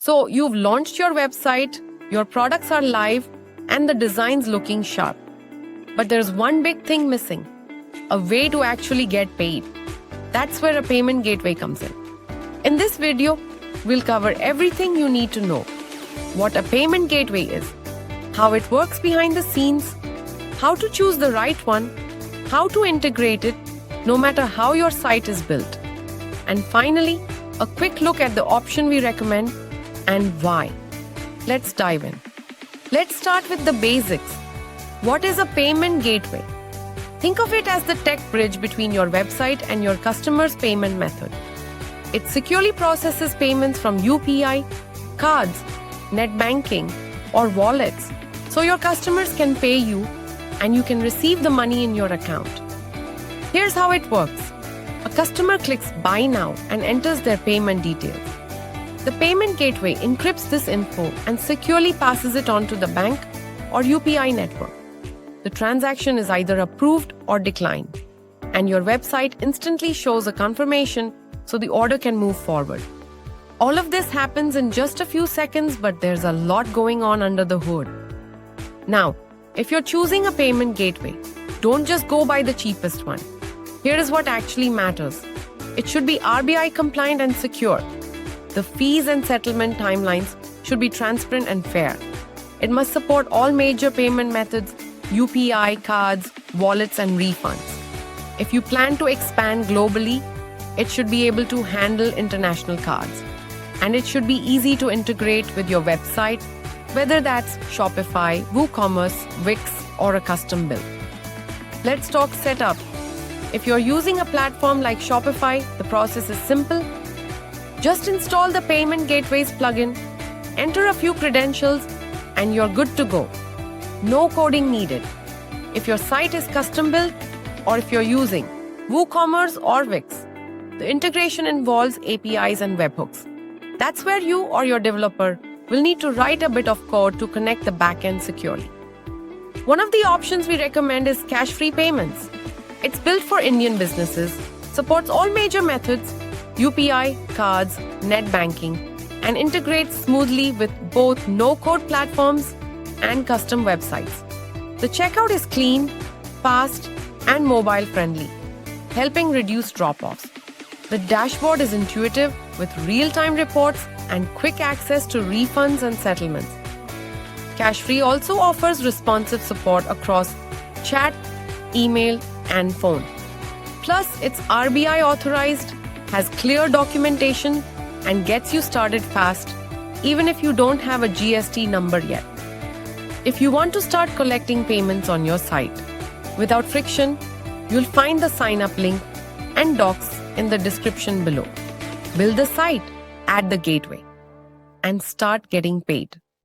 So you've launched your website, your products are live, and the design's looking sharp. But there's one big thing missing: a way to actually get paid. That's where a payment gateway comes in. In this video, we'll cover everything you need to know: what a payment gateway is, how it works behind the scenes, how to choose the right one, how to integrate it, no matter how your site is built, and finally, a quick look at the option we recommend and why. Let's dive in. Let's start with the basics. What is a payment gateway? Think of it as the tech bridge between your website and your customer's payment method. It securely processes payments from UPI, cards, net banking, or wallets, so your customers can pay you and you can receive the money in your account. Here's how it works. A customer clicks Buy Now and enters their payment details. The payment gateway encrypts this info and securely passes it on to the bank or UPI network. The transaction is either approved or declined, and your website instantly shows a confirmation so the order can move forward. All of this happens in just a few seconds, but there's a lot going on under the hood. Now, if you're choosing a payment gateway, don't just go by the cheapest one. Here is what actually matters. It should be RBI compliant and secure. The fees and settlement timelines should be transparent and fair. It must support all major payment methods: UPI, cards, wallets, and refunds. If you plan to expand globally, it should be able to handle international cards. And it should be easy to integrate with your website, whether that's Shopify, WooCommerce, Wix, or a custom build. Let's talk setup. If you're using a platform like Shopify, the process is simple. Just install the Payment Gateways plugin, enter a few credentials, and you're good to go. No coding needed. If your site is custom built, or if you're using WooCommerce or Wix, the integration involves APIs and webhooks. That's where you or your developer will need to write a bit of code to connect the backend securely. One of the options we recommend is cash-free payments. It's built for Indian businesses, supports all major methods, UPI, cards, net banking, and integrates smoothly with both no-code platforms and custom websites. The checkout is clean, fast, and mobile-friendly, helping reduce drop-offs. The dashboard is intuitive with real-time reports and quick access to refunds and settlements. Cashfree also offers responsive support across chat, email, and phone. Plus, it's RBI authorized, has clear documentation, and gets you started fast, even if you don't have a GST number yet. If you want to start collecting payments on your site without friction, you'll find the sign-up link and docs in the description below. Build the site, add the gateway, and start getting paid.